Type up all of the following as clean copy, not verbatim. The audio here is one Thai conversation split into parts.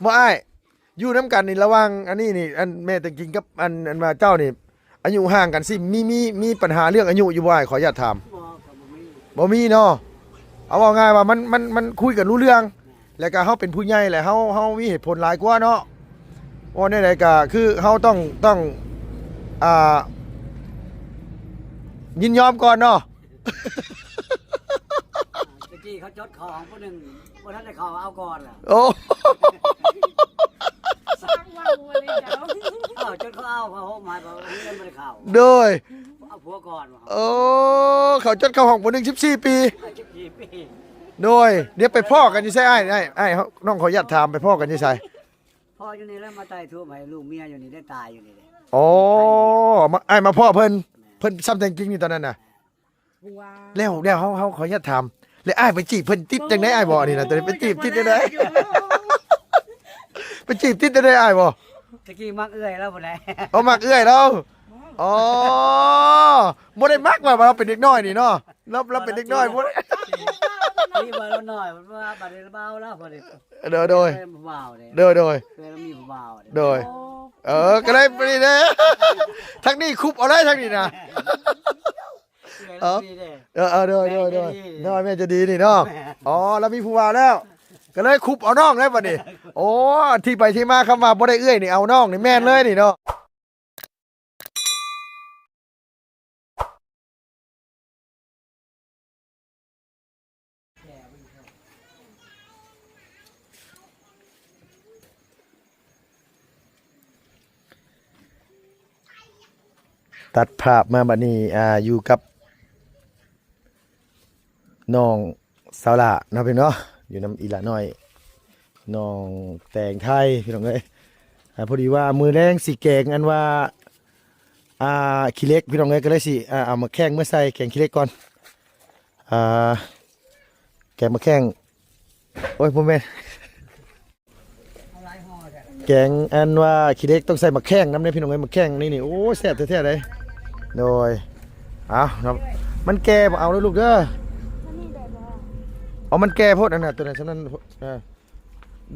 บ่อ้ายอยู่น้ำกันนี่ระวังอันนี้นี่อันแม่ตะกินกับอันมาเจ้านี่อายุห่างกันสิมีปัญหาเรื่องอายุอยู่บ่อ้ายขออนุญาตถามบ่มีเนาะเอาว่าง่ายว่ามันคุยกันรู้เรื่องแล้วก็เฮาเป็นผู้ใหญ่แหละเฮามีเหตุผลหลายกว่าเนาะว่าในใดก็คือเฮาต้องอ่ายินยอมก่อนเนาะ ตะกี้เขาจดของผู้หนึ่งวันนั้นได้เขาเอาก่อนล่ะ โอ้ สร้างว่างมาเลยเดี๋ยว เอาจดเขาเอาเขาหมายบอกว่าเงินไม่ได้เข้า โดย เอาผัวก่อนว่ะ โอ้เขาจดเข้าห้องผู้หนึ่ง14 ปี อาชีพกี่ปี โดยเดี๋ยวไปพ่อกันอยู่ใช่ไอ้น้องขออนุญาตถามไปพ่อกันอยู่ใช่ พ่ออยู่นี่แล้วมาไต่ทั่วไปลูกเมียอยู่นี่ได้ตายอยู่นี่เลย โอ้มาพ่อเพิ่นซ้ำแต่งจริงนี่ตอนนั้นน่ะ ว้า แล้วเฮาขออนุญาตถามแล้วอ้ายไปจีบเพิ่นติดจังได๋อ้ายบ่นี่น่ะตอนนี้ไปจีบติดจังได๋ไปจีบติดจังได๋อ้ายบ่ ตะกี้มักเอื้อยแล้วบ่ได้ เอามักเอื้อยเราอ๋อบ่ได้มักว่าเราเป็นเด็กน้อยนี่เนาะเราเป็นเด็กน้อยบ่ได้ นี่บ่แล้วหน่อยมันว่าบัดนี้เบาแล้วพอดี โดย เบาเลย โดย เคยมีเบา โดยก็เลยไปนี่เด้ทั้งนี้คุบเอาได้ทั้งนี้นะ เคยมีเด้ โดยน้อยแม่จะดีนี่เนาะอ๋อแล้วมีผู้ว่าแล้ว ก็เลยคุบเอาน้องแล้วบัดนี้โอ้ที่ไปที่มาคำว่าบ่ได้เอื้อยนี่เอาน้องนี่แม่นเลยนี่เนาะตัดภาพมาบัดนี้อยู่กับน้องสาวละเนาะพี่เนาะอยู่น้ำอีหละน้อยน้องแต่งไทยพี่น้องเอ้ยพอดีว่ามือแรงสิแกงอันว่าขี้เล็กพี่น้องเอ้ยก็เลยสิเอามาแข้งเมื่อใส่แกงขี้เล็กก่อนแกงมาแข้งโอ้ยพ่อแม่น เอาหลายห่อแท้ แกงอันว่าขี้เล็กต้องใส่มาแข้งน้ำเนี่ยพี่น้องเอ้ยมาแข้งนี่โอ้แซ่บแท้ๆเลยโดยเอาครับมันแก่บ่เอาเลยลูกเด้อ ถ้านี่ได้บ่ เอามันแก่โพดอันน่ะตัวนั้นฉะนั้น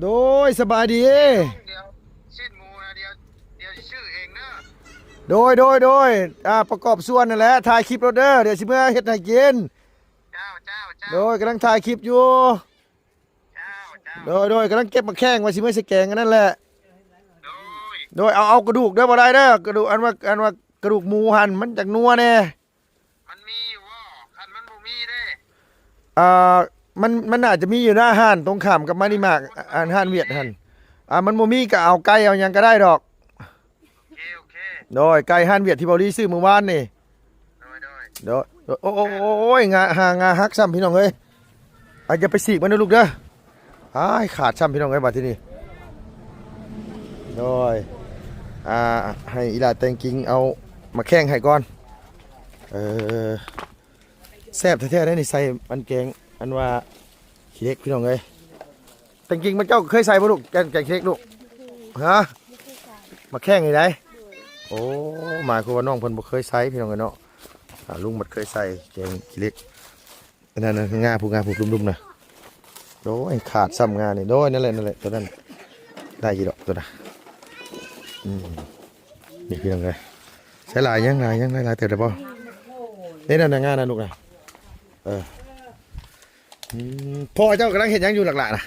โดยสบายดี เดี๋ยวชิ้นหมูนะเดี๋ยวชื่อเองเนอะ โดยประกอบส่วนนั่นแหละถ่ายคลิปเราเด้อเดี๋ยวสิเมื่อเฮ็ดให้กิน เจ้า โดยกำลังถ่ายคลิปอยู่ เจ้า โดยกำลังเก็บมาแข้งไว้สิเมื่อสิแกงกันนั่นแหละ โดย โดยเอากระดูกเด้อบ่ได้เด้อกระดูกอันว่ากระดูกหมูหั่นมันจากนัวแน่ มันมีอยู่ว่าคันมันบ่มีเด้ มันอาจจะมีอยู่หน้าห้านตรงข้ามกับมานิมากห้านเวียดหั่นมันบ่มีก็เอาไก่เอาหยังก็ได้ดอก โอเค โดยไก่ห้านเวียดที่เบาลีซื้อเมื่อวานนี่ โดย โอ้ยงาฮักซ้ำพี่น้องเอ้ยอย่าไปสีกมันนะลูกเด้อขาดซ้ำพี่น้องเอ้ยมาที่นี่โดยให้อีหลาแตงกิงเอามาแข้งให้ก่อนแซ่บแท้ๆได้นี่ใส่มันแกงอันว่าขี้เล็กพี่น้องเอ้ยแตงกิงมันเจ้าเคยใส่บ่ลูกแกงขี้เล็กลูกฮะมาแข้งไงได้โอ้หมายความว่าน้องเพิ่นบ่เคยใส่พี่น้องเอ้ยเนาะลุงมันเคยใส่แกงขี้เล็กนั่นงาผู้ลุ่มๆนะโดยขาดซ้ำงานี่โดยนั่นแหละตัวนั้นได้กี่ดอกตัวน่ะนี่พี่น้องเอ้ยใช้หลายยังหลายเติบได้บ่นี่นั่นงานะลูกนะพ่อเจ้ากำลังเห็นยังอยู่หลักๆนะ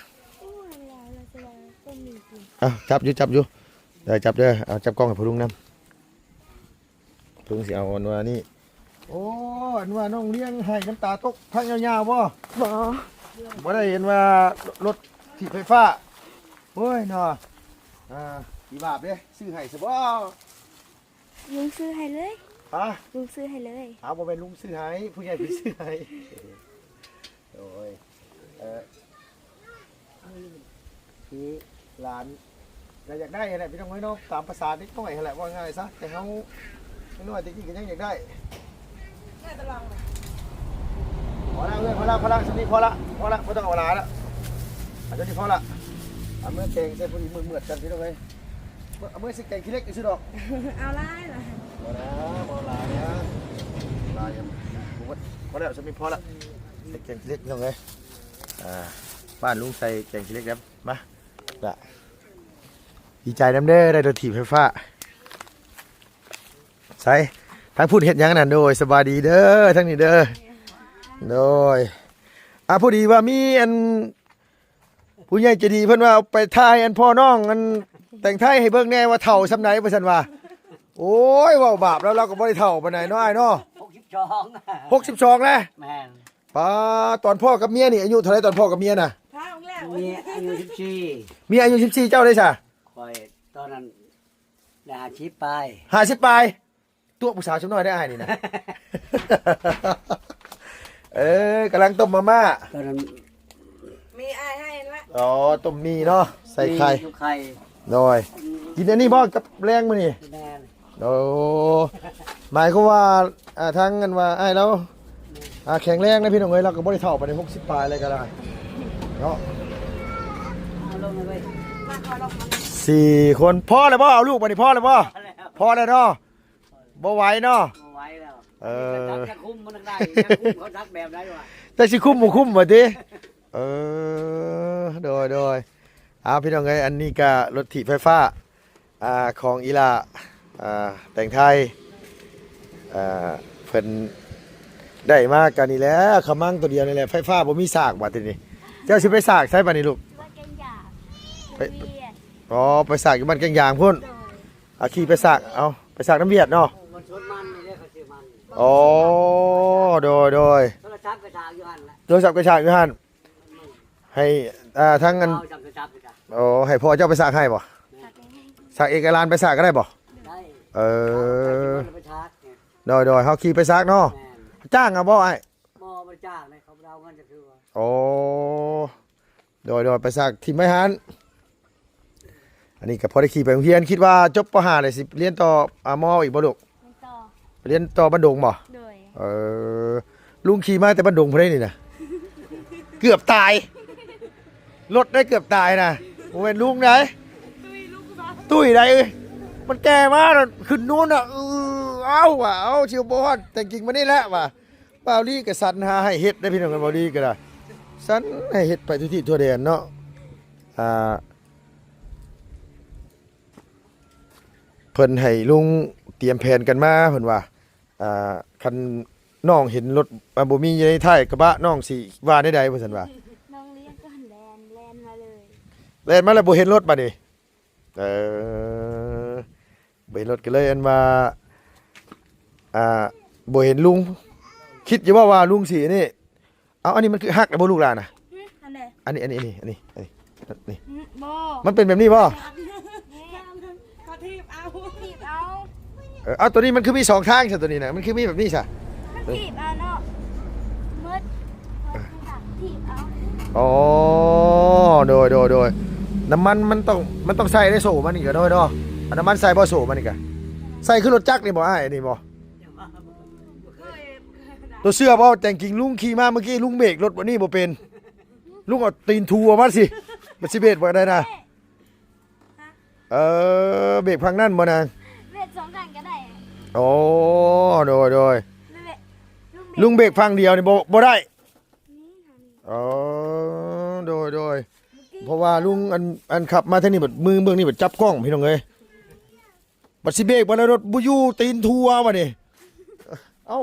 จับอยู่เดี๋ยวจับเด้อเอาจับกล้องให้พ่อลุงนำลุงสิเอาอันว่านี่โอ้อันว่าน้องเลี้ยงให้น้ำตาตกทางยาวๆบ่บ่ได้เห็นว่ารถถีบไฟฟ้าโอ้ยเนาะกี่บาทเด้ซื้อให้ซะบ่ ลุงซื้อให้เลย ลุงซื้อให้เลย เอาบ่เป็นลุงซื้อให้ผู้ใหญ่ไปซื้อให้โอ้ยคือหลานก็อยากได้แหละพี่น้องน้องตามภาษาเด็กน้อยแหละว่าง่ายซะแต่เขาน้อยๆจริงๆก็ยังอยากได้พอละสำนีพอละไม่ต้องเอาหลานละอาจจะนี่พอละเอาเมื่อแกงใส่พอดีมือกันพี่น้องเลยเอาเมื่อสิแกงขี้เล็กอีกสุดดอก เอาไล่เหรอ พอหลานนะลายยังพอแล้วสำนีพอละใส่แกงขี้เล็กพี่น้องเลยบ้านลุงใส่แกงขี้เล็กครับมาละ ดีใจน้ำเด้อได้รถถีบไฟฟ้าใส่ทางพูดเฮ็ดหยังนั่นโดยสบายดีเด้อทั้งนี้เด้อโดยพูดดีว่ามีอันผู้ใหญ่ใจดีเพิ่นว่าเอาไปทายอันพ่อน้องอันแต่งไทยให้เบิ่งแน่ว่าเฒ่าซำไหนว่าซั่นว่าโอ้ยเว้าบาปแล้วเราก็บ่ได้เฒ่าปานใดเนาะอ้ายเนาะ 62 62แล้ว แม่น ป้าตอนพ่อกับเมียนี่อายุเท่าไหร่ตอนพ่อกับเมียน่ะ มีอายุ เมียอายุ14เจ้าได้ซะ 14ข่อยตอนนั้นได้50ปลาย 50ปลายตัวผู้สาวชมน้อยได้อ้ายนี่นะ กำลังต้มมาม่า ตอนนั้น มีอายให้ละ อ๋อต้มมีเนาะใส่ไข่ มีลูกไข่ หน่อยกินอันนี้บ่กับแรงมื้อนี่ แม่น โอ้หมายความว่าทั้งกันว่าอ้ายแล้วแข็งแรงนะพี่น้องเอ้ยเราก็บ่ได้เฒ่าปานใด60ปลายอะไรก็ได้เนาะ เอาลงเลยเว้ย มาขอลองมา 4คนพ่อแล้วบ่เอาลูกมานี่พ่อแล้วบ่ เอาแล้ว พ่อแล้วเนาะบ่ไหวเนาะ เอาไว้แล้ว เออ จะคุมมันได้จะคุมเขาทักแบบได้วะ แต่สิคุ้มบ่คุ้มบ่ติโดยพี่น้องเอ้ยอันนี้ก็รถถีบไฟฟ้าของอีหลาแต่งไทยเพิ่นได้มากันนี่แหละขมั่งตัวเดียวนี่แหละไฟฟ้าบ่มีสากบัดทีนี้เจ้าสิไปสากใช้บัดนี้ลูก ว่าแกงหยาบ ไป เบียด อ๋อไปสากอยู่บ้านแกงยางพุ่น โดย ขี่ไปสากเอาไปสากน้ำเวียดเนาะ มันชนมันนี่เรียกเขาชื่อมัน อ๋อโดย โทรศัพท์กระชากอยู่หันแหละ โทรศัพท์กระชากอยู่หั่นให้ทั้งอัน เอาจับกระชากไปจ้ะ อ๋อให้พ่อเจ้าไปสากให้บ่ ตัดเองให้ สากเอกลานไปสากก็ได้บ่ ได้ เออ ไปชาร์จเนี่ย โดยเฮาขี่ไปสากเนาะ แม่น จ้างเอาบ่ไอ้ หม้อมันจ้างเลยเขาเอาเงินจะคือว่า โอ้โดยไปสากที่ไม่หันอันนี้ก็พอได้ขี่ไปโรงเรียนคิดว่าจบป .5 เลยสิเรียนต่อมออีกบ่ลูก มันต่อ เรียนต่อบันดงบ่ โดย เออลุงขี่มาแต่บันดงพุ่นได้นี่นะเกือบตายรถได้เกือบตายนะโมเป็นลุงไหนตุ้ยไหนเอ้ยมันแก่มากขึ้นนู้นอ่ะเอาเชียวบอลแต่จริงมันนี่แหละว่ะเบาลี่กับสันหาให้เฮ็ดได้พี่น้องกันเบาลี่ก็ได้สันให้เฮ็ดไปทุกที่ทั่วแดนเนาะเพิ่นให้ลุงเตรียมแผนกันมาเพิ่นว่าคันน้องเห็นรถบ่มีอยู่ในท้ายกระบะน้องสิว่าได้ใดเพิ่นซั่นว่า น้องเลี้ยงก็แลนมาเลย เล่นมาแล้วบ่เห็นรถบัดนี้บ่เห็นรถก็เลยอันว่าบ่เห็นลุงคิดอยู่ว่าลุงสินี่เอาอันนี้มันคือฮักแล้วบ่ลูกหลานน่ะ อันไหน อันนี้ โบ มันเป็นแบบนี้บ่ เขาทีบเอาทีบเอา เอาตัวนี้มันคือมีสองทางซะตัวนี้น่ะมันคือมีแบบนี้ซะ มันทีบเอาเนาะมืดทีบเอา อ๋อโดยน้ำมันมันต้องใส่ได้โซ่มันนี่ก็โดยเนาะเอาน้ำมันใส่บ่โซ่มันนี่ก็ใส่คือรถจักรนี่บ่อ้ายนี่บ่ตัวเสื้อบ่แต่งกิ่งลุงขี่มาเมื่อกี้ลุงเบรกรถบ่นี่บ่เป็นลุงเอาตีนทูออกมาสิมันสิเบรกบ่ได้นะเบรกพังนั่นบ่นาง เวทสองกันก็ได้ โอ้โดย เวท ลุงเบรกพังเดียวนี่บ่ได้อ๋อโดยเพราะว่าลุงอันขับมาทางนี้บัดมือเบื้องนี่บัดจับกล้องพี่น้องเอ้ยบัดสิเบรกบ่ได้รถบ่อยู่ตีนทัวบ่นี่เอ้า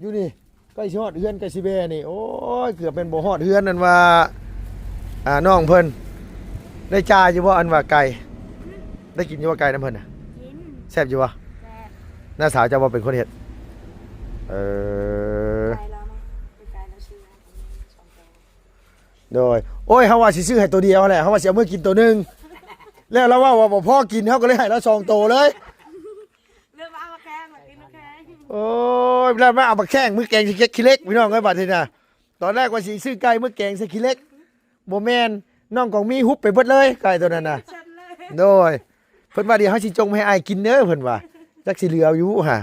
อยู่นี่ใกล้สิฮอดเฮือนใกล้สิแบนี่โอ้ยเกือบเป็นบ่ฮอดเฮือนนั่นว่าน้องเพิ่นได้จ่ายอยู่บ่อันว่าไก่ได้กินอยู่ว่าไก่น้ำเพิ่นน่ะ กิน แซ่บอยู่บ่ แบบ หน้าสาวจะบ่เป็นคนเฮ็ดใจเราเนาะเป็นใจเราซื้อสองตัว โดยโอ้ยเฮาว่าสิซื้อให้ตัวเดียวแหละเฮาว่าสิเอามื้อกินตัวหนึงแล้วเราว่าบ่พอกินเฮาก็เลยให้เรา2ตัวเลย เรื่องเอามาแข้งมากินมาแข้ง โอ้ยแล้วมาเอามาแข่งมื้อแกงสิขี้เล็กพี่น้องเอ้ยบัดนี้น่ะตอนแรกว่าสิซื้อไก่มื้อแกงใส่ขี้เล็กบ่แม่นน้องของมีฮุบไปเบิดเลยไก่ตัวนั้นน่ะ ฉันเลย โดยเพิ่นว่าเดี๋ยวเฮาสิจงไปให้อ้ายกินเด้อเพิ่นว่าจักสิเหลืออยู่ห่า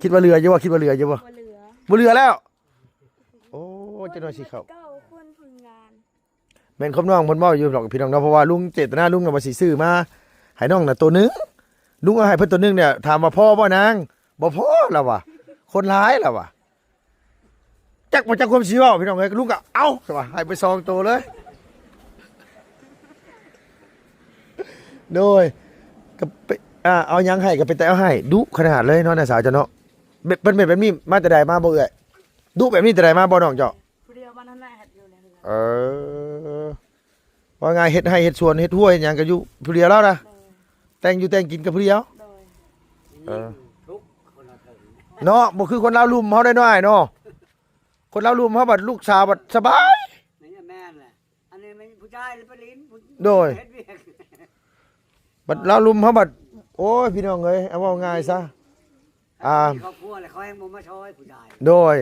คิดว่าเหลืออยู่บ่คิดว่าเหลืออยู่บ่ บ่เหลือ บ่เหลือแล้วโอ้จังหน่อยสิเข้า เก้าคนผลงาน แม่นคำน้องเพิ่นเว้าอยู่ดอกพี่น้องเนาะเพราะว่าลุงเจตนาลุงน่ะว่าสิซื้อมาให้น้องน่ะตัวหนึงลุงเอาให้เพิ่นตัวหนึงเนี่ยถามว่าพ่อบ่นางบ่พอแล้วว่ะคนร้ายแล้วว่ะจักบ่จักความสิเว้าพี่น้องเอ้ยลุงก็เอาใช่ป่ะให้ไป2ตัวเลย โดยก็ไปเอาหยังให้ก็ไปแต่เอาให้ดุขนาดเลยเนาะน่ะสาวเจ้าเนาะเป็นแบบนี้มาแต่ใดมาบ่เอ้ยดุแบบนี้แต่ใดมาบ่น้องเจ้า ผู้เดียวบ้านนั้นแหละเฮ็ดอยู่ในเรือน เออว่าไงเฮ็ดให้เฮ็ดสวนเฮ็ดห้วยหยังก็อยู่ผู้เดียวแล้วนะ โดย แต่งอยู่แต่งกินกับผู้เดียว โดย เออ ทุกคนละถึง เนาะบ่คือคนลาวลุ่มเฮาได้น้อยเนาะคนลาวลุ่มเฮาบัดลูกสาวบัดสบาย นี่แม่นแหละอันนี้ไม่ผู้ชายหรือผู้หญิงผู้ โดย เฮ็ดเวียก บัดลาวลุ่มเฮาบัดโอ้ยพี่น้องเอ้ยเอาเว้าง่ายซะ มีครอบครัวเลยเขาให้บ่มาช่วยผู้ชาย โดย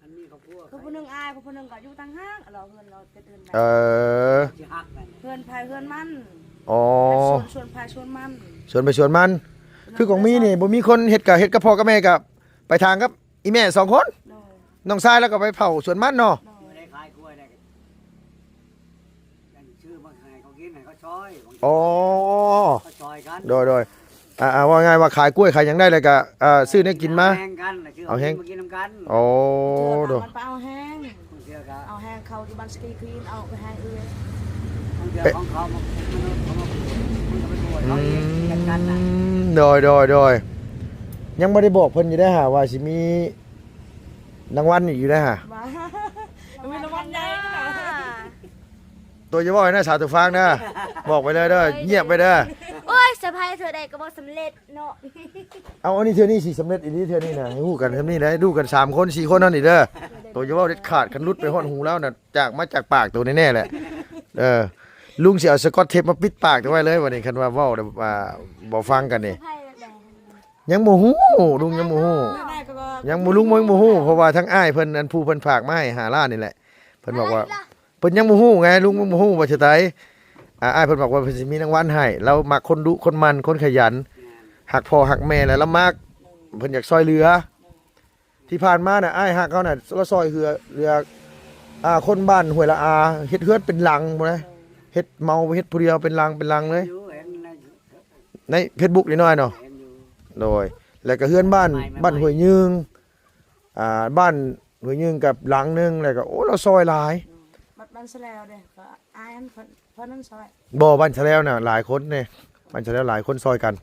อันมีครอบครัว คือผู้หนึงอายผู้หนึงก็อยู่ต่างหากเราเฮือนเราเป็นเฮือน เออ สิฮักกัน เฮือนภายเฮือนมัน อ๋อ ชวนภายชวนมัน ชวนไปชวนมัน คือของมีนี่บ่มีคนเฮ็ดกับพ่อกับแม่กับไปทางกับอีแม่2คน โดย น้องชายแล้วก็ไปเผาสวนมันเนาะ โด ไม่ ย ได้ขายกล้วยได้กันชื่อมาให้เขากินให้เขาช่วย อ๋อ เขาช่วยกัน โดยว่าง่ายว่าขายกล้วยขายหยังได้เลยก็ซื้อได้กินมา แห้งกันชื่อ เอาแห้ง มากินน้ำกัน โอ้ เจ โด อย มันไปเอาแห้ง บางเทื่อก็ เอาแห้งเข้าที่บ้านสกีคลีนเอาไปให้เอื้อย บางเทื่อของเขามาเขามาคุณก็ไปตรวจเขาเองกันกันน่ะ โดยยังบ่ได้บอกเพิ่นอยู่ได้อหาว่าสิมีรางวัลอีกอยู่ได้อหา มามีรางวัลใหญ่ด้วยนะ ตัวจะบอกให้นะสาวตัวฟังนะบอกไปเลยเด้อเงียบไปเด้อ โอ้ยสะพายเธอใดก็บ่สำเร็จเนาะ เอาอันนี้เทื่อนี้สิสำเร็จอีนี้เทื่อนี้นะให้ฮู้กันเทื่อนี้นะให้ดูกัน3คน4คนนั่นนี่เด้อตัวจะบอกเด็ดขาดกันรุดไปฮอดหูแล้วน่ะจากปากตัวแน่ๆแหละลุงสิเอาสกอตเทปมาปิดปากตัวไว้เลยวันนี้คันว่าเว้าบ่ฟังกันนี่ สะพายแบบใด ยังบ่ฮู้ลุงยังบ่ฮู้ แม่ก็ ยังบ่ลุงบ่ฮู้เพราะว่าทั้งอ้ายเพิ่นอันผู้เพิ่นฝากมาให้5ล้านนี่แหละเพิ่นบอกว่าเพิ่นยังบ่ฮู้ไงลุงบ่ฮู้ว่าจะไดอ้ายเพิ่นบอกว่าเพิ่นสิมีรางวัลให้เรามักคนดุคนมันคนขยันหักพ่อหักแม่แล้วเรามักเพิ่นอยากซอยเหลือ ที่ผ่านมาน่ะอ้ายหักเขาน่ะเราซอยเรือคนบ้านห้วยละอาเฮ็ดเฮือนเป็นหลังบ่นะเฮ็ดเมาเฮ็ดผู้เดียวเป็นหลังเลย อยู่เห็นใน ใน Facebook นิดหน่อยเนาะ เห็นอยู่ โดยแล้วก็เฮือนบ้านห้วยยืงบ้านห้วยยืงกับหลังนึงแล้วก็โอ้เราซอยหลาย บ้านสแลวเด้ก็อายอันเพิ่นนั้นซอย บ่บ้านชะแล้วน่ะหลายคนเนี่ยบ้านชะแล้วหลายคนซอยกัน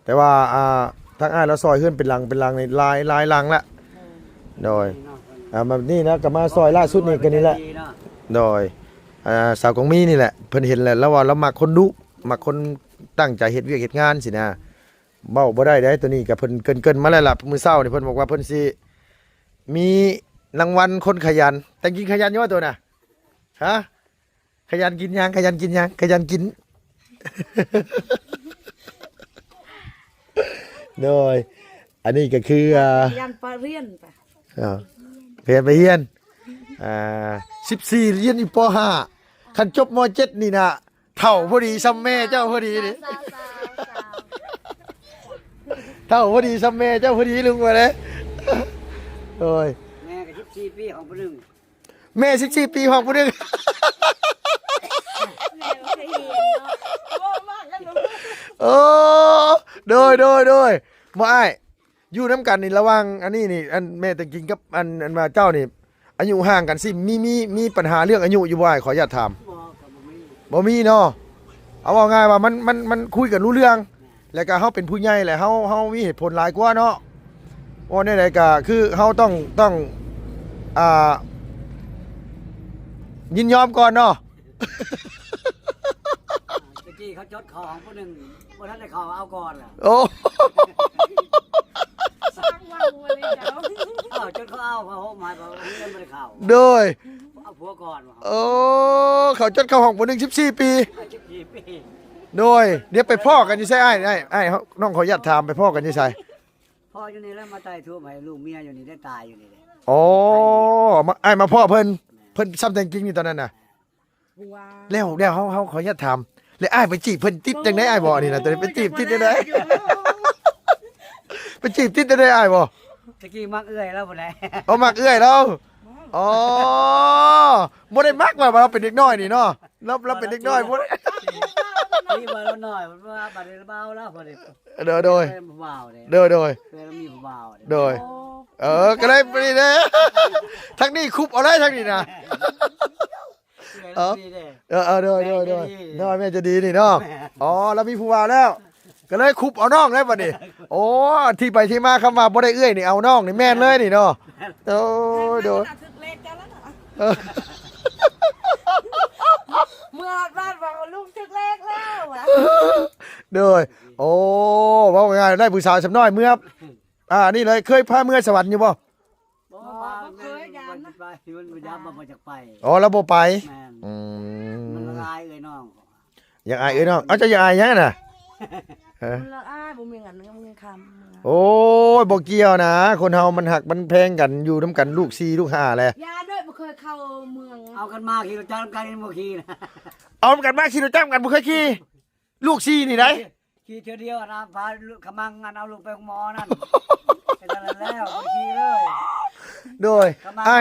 แต่ว่าทางอ้ายเราซอยเฮือนเป็นหลังในหลายหลังละโดยมานี่นะก็มาซอยล่าสุดนี่กันนี่แหละ ดีเนาะ โดยสาวกองมีนี่แหละเพิ่นเห็นแหละแล้วว่าเรามักคนดุมักคนตั้งใจเฮ็ดเวียกเฮ็ดงานสินะเว้าบ่ได้เด้ตัวนี้ก็เพิ่นเกินมาแล้วล่ะมื้อเช้านี่เพิ่นบอกว่าเพิ่นสิมีรางวัลคนขยันแต่กินขยันอยู่ว่าตัวน่ะฮะขยันกินหยังขยันกินหยังขยันกิน โดยอันนี้ก็คือยันปลาเรียนไป เรียนไปเรียน14เรียนอยู่ป .5 คันจบม .7 นี่น่ะเท่าพอดีซ้ำแม่เจ้าพอดีนี่ สาว เท่าพอดีซ้ำแม่เจ้าพอดีลุงว่าเด้โอ้ย แม่ก็14ปีของผู้หนึง แม่14ปีของผู้หนึง แม่บ่เคยเห็นเนาะ โอ้มากกันลูก โอ้โดยบ่อ้ายอยู่นํกันนี่ระวังอันนี้นี่อันแม่ตะกินกับอันมาเจ้านี่อายุห่างกันสิมีปัญหาเรื่องอายุอยู่บ่อ้ายขออนุญาตถาม บ่ก็บ่มี บ่มีเนาะเอาว่าง่ายว่ามันคุยกันรู้เรื่อง แล้วก็เฮาเป็นผู้ใหญ่แหละเฮามีเหตุผลหลายกว่าเนาะว่าในใดก็คือเฮาต้องยินยอมก่อนเนาะ ตะกี้เขาจดของผู้หนึงบ่ทันได้เข้าเอาก่อนล่ะ โอ้ สร้างว่างมาเลยเจ้า เอาจนเขาเอาเขาหมายว่าเงินบ่ได้เข้า โดย เอาผัวก่อนว่า โอ้เขาจดเข้าห้องบ่1 14 ปี 14ปี โดยเดี๋ยวไปพ่อกันอยู่ไสอ้ายน้องขออนุญาตถามไปพ่อกันอยู่ไส พ่ออยู่นี่แล้วมาตายทั่วให้ลูกเมียอยู่นี่ได้ตายอยู่นี่แหละ อ๋ออ้ายมาพ่อเพิ่นซ้ำแต่งจริงนี่ตอนนั้นน่ะ บัว แล้วเฮาขออนุญาตถามแล้วอ้ายไปจีบเพิ่นติดจังได๋อ้ายบ่นี่น่ะตอนนี้ไปจีบติดจังได๋ ไปจีบติดจังได๋อ้ายบ่ ตะกี้มักเอื้อยแล้วบ่ได้ เอามักเอื้อยเราอ๋อบ่ได้มักว่าเราเป็นเด็กน้อยนี่เนาะเราเป็นเด็กน้อยบ่ได้ นี่มาแล้วหน่อยมันว่าบัดนี้เบาแล้วบ่ได้ โดย เป็นผู้บ่าวเด้ โดย เคยมีผู้บ่าวเด้ โดยก็เลยไปนี่เด้อทั้งนี้คุบเอาได้ทั้งนี้นะ เออดีเด้ โดยน้อยแม่จะดีนี่เนาะอ๋อแล้วมีผู้ว่าแล้ว ก็เลยคุบเอาน้องเลยบัดนี้โอ้ที่ไปที่มาคำว่าบ่ได้เอื้อยนี่เอาน้องนี่แม่นเลยนี่เนาะโอ้ยโดย ถึกเล็กกันแล้วเนาะ เออ เมื่อบ้านบอกว่าลูกถึกเล็กแล้วอะ โดยโอ้ว่าไงได้ผู้สาวสำน้อยเมื่อนี่เลยเคยพาเมื่อสวรรค์อยู่บ่ บ่มาเคยยามนะไปมันยามมาจากไป อ๋อแล้วบ่ไป แม่น อื มัน ม ละลายเอ้ยน้อง อยากอายเอ้ยน้องเอาจะอยากอายยังน่ะเออ มันละอ้ายบ่มีเงินบ่มีคำ โอ้ยบ่เกี่ยวนะคนเฮามันหักมันแพงกันอยู่นํกันลูก4ลูก5แหละ ยาด้วยบ่เคยเข้าเมือง เอากันมาขี่รถจักรกันบ่ขี่นะ เอากันมาขี่รถจักรกันบ่เคยขี่ลูก4นี่ได้ ขี่เทื่อเดียวนะพาขมังเอาลูกไปหมอนั่นไปนั่นแล้วบ่ขี่เลย โดย ขมัง ไอ้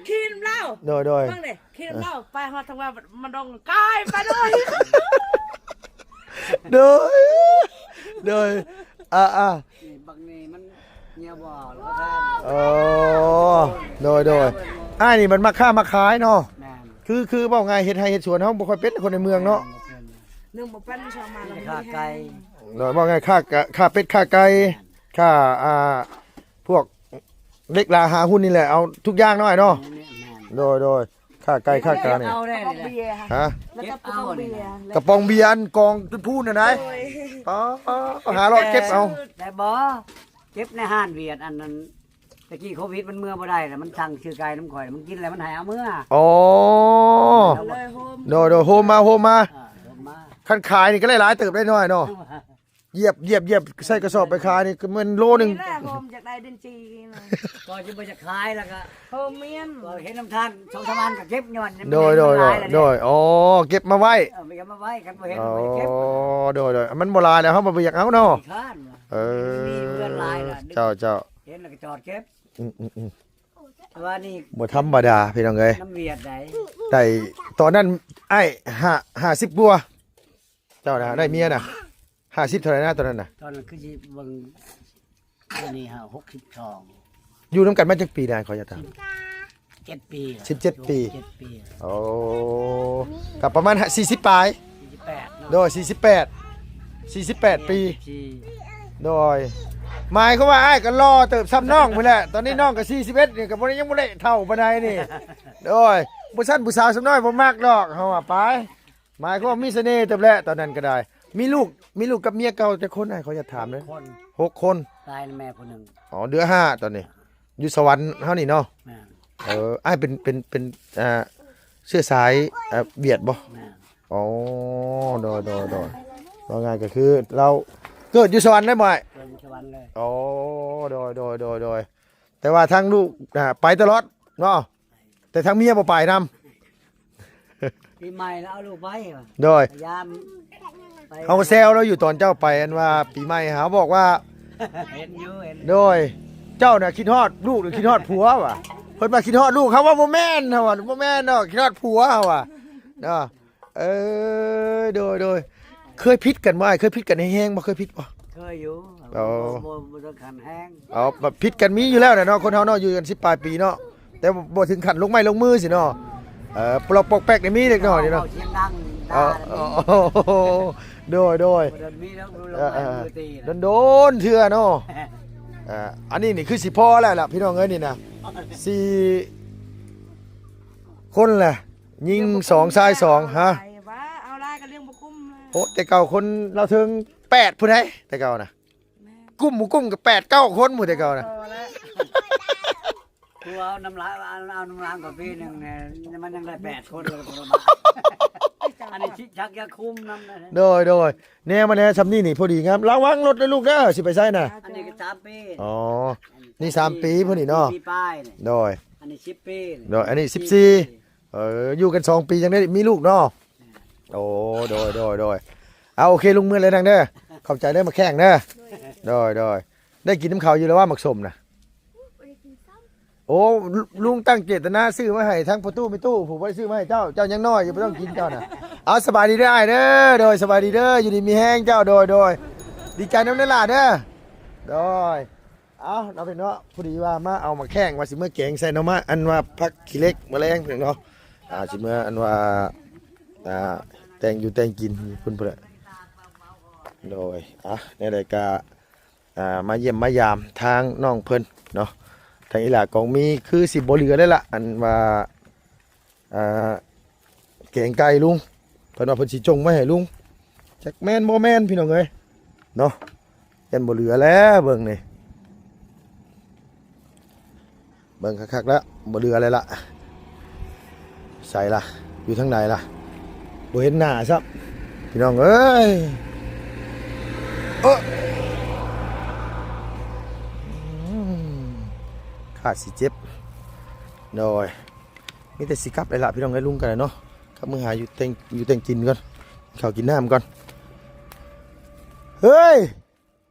ขี้น้ำเหล้า โดย ฟังเด้ขี้น้ำเหล้าไปฮอดทางว่ามันดองกายไปด้วย โดยอ่า นี่บักนี่มันเหี่ยวบ่แล้วแท้ อ๋อโดยไอ้นี่มันมาค้ามาขายเนาะ แม่น คือเว้าง่ายเฮ็ดไร่เฮ็ดสวนเฮาบ่ค่อยเป็นคนในเมืองเนาะ นึงบ่เป็นชาวมาแล้ว ขาไก่ โดยว่าง่ายค่าเป็ดค่าไก่ค่าพวกเล็กลาหาหุ้นนี่แหละเอาทุกอย่างหน่อยเนาะ แม่น โดยค่าไก่ค่ากาเนี่ย เอาได้ กระ นี่ เบียร์ ฮะ แล้วก็กระป๋องเบียร์ กระป๋องเบียร์อันกองพูนน่ะนะอ๋อหาเลาะเก็บเอา แต่บ่เก็บในห้านเวียดอันนั้นตะกี้โควิดมันเมื่อบ่ได้แล้วมันสั่งชื่อไก่น้ำข่อยมันกินแล้วมันหายเอาเมื่อ อ๋อ เลยโฮม โดยโฮมมา ลงมา คันขายนี่ก็หลายๆเติบได้น้อยเนาะเหยียบใส่กระสอบไปขายนี่ก็มันโลนึง นี่แหละโฮมจากได้เดนจีเลย ก็จะไปจะขายแล้วก็ โฮมเมียน ก็เห็นน้ำทางสองสามวันก็เก็บย้อน โดยอ๋อเก็บมาไว้ ไปกันมาไว้กันบ่เห็น อ๋อ บ่เก็บ โดยมันบ่ลายแล้วเฮาบ่อยากเอาเนาะ ข้าน เอ มีเพื่อนหลายน่ะ เจ้า เห็นแล้วก็จอดเก็บ อืม ว่านี่ บ่ธรรมดาพี่น้องเอ้ย น้ำเวียดได้ ได้ตอนนั้นไอ้50บัวเจ้าน่ะได้เมียน่ะ50เท่าไหร่นะตอนนั้นน่ะ ตอนนั้นคือสิเบิ่งตัวนี้ฮะ62 อยู่นํกันมาจักปีได้ขอจะถาม 7 ปี 17 ปี 7 ปี โอ้กับประมาณ40ปลาย 48 โดย48 ปี โดยหมายเขามว่าไอ้ายก็รอเติบซ้ำน้องไปแหละตอนนี้น้องก็41นี่ก็บ่ได้ยังบ่ได้เท่าปานใดนี่โดยบ่ซั่นผู้สาวสำน้อยบ่มักดอกเฮาว่าไปหมายเขามว่ามีเสน่ห์เติบแหละตอนนั้นก็ได้ มีลูกกับเมียเก่าจักคนไอ้เขาจะถามเลย คน 6 คน ตายแม่คนหนึง อ๋อเดือ5ตอนนี้ อยู่สวรรค์เฮานี่เนาะ แม่ ไอ้ายเป็นเชื้อสายเวียดบ่ แม่ อ๋อโดยว่าง่ายก็คือเราเกิดอยู่สวรรค์ได้บ่ไอ้ เกินชวันเลย โอ้โดยแต่ว่าทั้งลูกไปตลอดเนาะแต่ทั้งเมียบ่ไปนำ ปีใหม่แล้วเอาลูกไปว่ะ โดย พยายามไป เฮาแซวเราอยู่ตอนเจ้าไปอันว่าปีใหม่หาบอกว่า เห็นอยู่เห็น โดยเจ้าน่ะคิดฮอดลูกหรือคิดฮอดผัววะเพิ่นมาคิดฮอดลูกเขาว่าบ่แม่นเฮาว่าบ่แม่นเนาะคิดฮอดผัวเฮาว่าเนาะโดยเคยพิดกันบ่เคยพิดกันแห้งๆบ่เคยพิดบ่ เคยอยู่ อ๋อ บ่ต้องขันแห้ง เอาแบบพิดกันมีอยู่แล้วเนาะคนเฮาเนาะอยู่กัน10ปลายปีเนาะแต่บ่ถึงขั้นลงไม้ลงมือสิเนาะปลอกปอกแป๊กนี่มีเล็กน้อยนี่เนาะ เสียงดัง อ๋ ด่า อโดย บ่โดนมีแล้วลงไปมือตีนะ โดนเถื่อเนาะอันนี้นี่คือสิพ่อแล้วล่ะพี่น้องเอ้ยนี่นะ4คนแหละยิง2ชาย2ฮะ ไปว่าเอาได้ก็เรื่องบ่คุ้ม โอ้แต่เก่าคนเราถึง8ผู้ใดแต่เก่านะกุ้มหมู่กุ้มกับ8 9คนหมู่แต่เก่านะ กูเอาน้ำลายเอาน้ำลายก่อนปีหนึงเนี่ยมันยังได้8คนเลยอันนี้ชิชักยาคุมน้ำนะ โดยแน่มาแน่ซำนี่นี่พอดีงามระวังรถด้วยลูกเด้อสิไปไสน่ะ อันนี้ก็3ปี อ๋อนี่3ปีพุ่นนี่เนาะ ปีป้ายนี่ โดย อันนี้10ปี อันนี้14อยู่กัน2ปีจังได้มีลูกเนาะโอ้โดยเอาโอเคลุงมื้อเลยทางเด้อขอบใจเด้อมาแข่งเด้อโดยได้กินน้ำข้าวอยู่แล้วว่าหมักสมน่ะโอ้ลุงตั้งเจตนาซื้อมาให้ทั้งประตูไม่ตู้ผมไว้ซื้อมาให้เจ้ายังน้อยอย่าไปต้องกินเจ้าน่ะเอาสบายดีเด้ออ้ายเด้อโดยสบายดีเด้ออยู่ดีมีแห้งเจ้าโดยดีใจน้ำเนื้อลาเด้อโดยเอาเราเป็นเนาะพอดีว่ามาเอามาแข่งว่าสิเมื่อเก่งใส่เนาะมาอันว่าพักขี้เล็กแมลงเนาะ สิเมื่ออันว่าแต่งอยู่แต่งกินพุ่นเพิ่นโดยในรายการมาเยี่ยมมายามทางน้องเพิ่นเนาะทางอีหลากองมีคือสิบ่เหลือได้ละอันว่าแกงไก่ลุงเพิ่นว่าเพิ่นสิจงไว้ให้ลุงจักแม่นบ่แม่นพี่น้องเอ้ยเนาะยันบ่เหลือแล้วเบิ่งนี่เบิ่งคักๆแล้วบ่เหลืออะไรละใส่ล่ะอยู่ทางไหนล่ะบ่เห็นหน้าซับพี่น้องเอ้ยขาดสิเจ็บโดยมีแต่สิกลับเลยล่ะพี่น้องไอ้ลุงกันเนาะขับมือหาอยู่แต่งกินก่อนข้าวกินน้ำก่อนเฮ้ย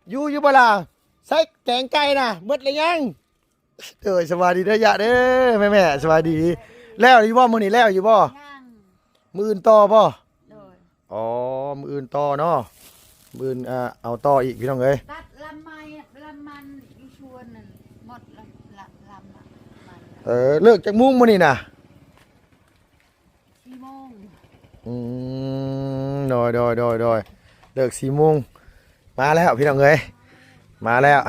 อยู่บ่ล่ะใส่แกงไก่น่ะหมดเลยยังสวัสดีเด้อยะเด้อแม่สวัสดีแล้วอยู่บ่มื้อนี้แล้วอยู่บ่ ย่าง มื้ออื่นต่อบ่ โดย อ๋อมื้ออื่นต่อเนาะมื้ออื่นเอาต่ออีกพี่น้องเอ้ย ตัดลำไม้ลำมันอีชวนนั่นหมดลำมัน เลิกจากมุ้งมื้อนี้น่ะ 4 โมง โดยเลิก4 โมงมาแล้วพี่น้องเอ้ยมาแล้ว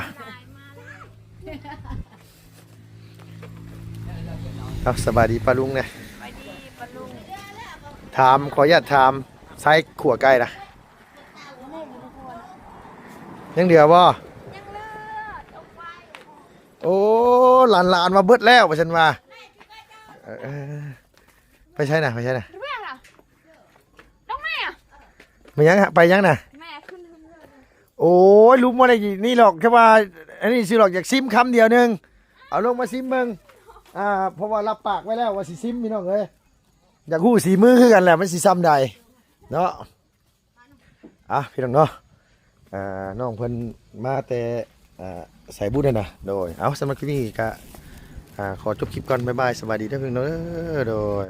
ครับสบายดีป้าลุงเนี่ยถามขออนุญาตถามไซส์ขั่วไก่นะยังเดือบ่โอ้หลานมาเบิดแล้วไปฉันมาไปใช่น่ะ แม่ล่ะน้องแม่อะ ไปยังฮะไปยังน่ะ แม่ขึ้นเลย โอ้ยรู้มาได้นี่หรอกแค่ว่าอันนี้สิหรอกอยากซิมคำเดียวนึงเอาลงมาซิมเบิ่งเพราะว่ารับปากไว้แล้วว่าสิซิมพี่น้องเอ้ยอยากฮู้สีมือคือกันแหละมันสิซ้ำใดเนาะพี่น้องเนาะน้องเพิ่นมาแต่ใส่บุญนั่นน่ะโดยเอาสำหรับคลิปนี้ก็ขอจบคลิปก่อนบ๊ายบายสวัสดีท่านผู้ชมเด้อโดย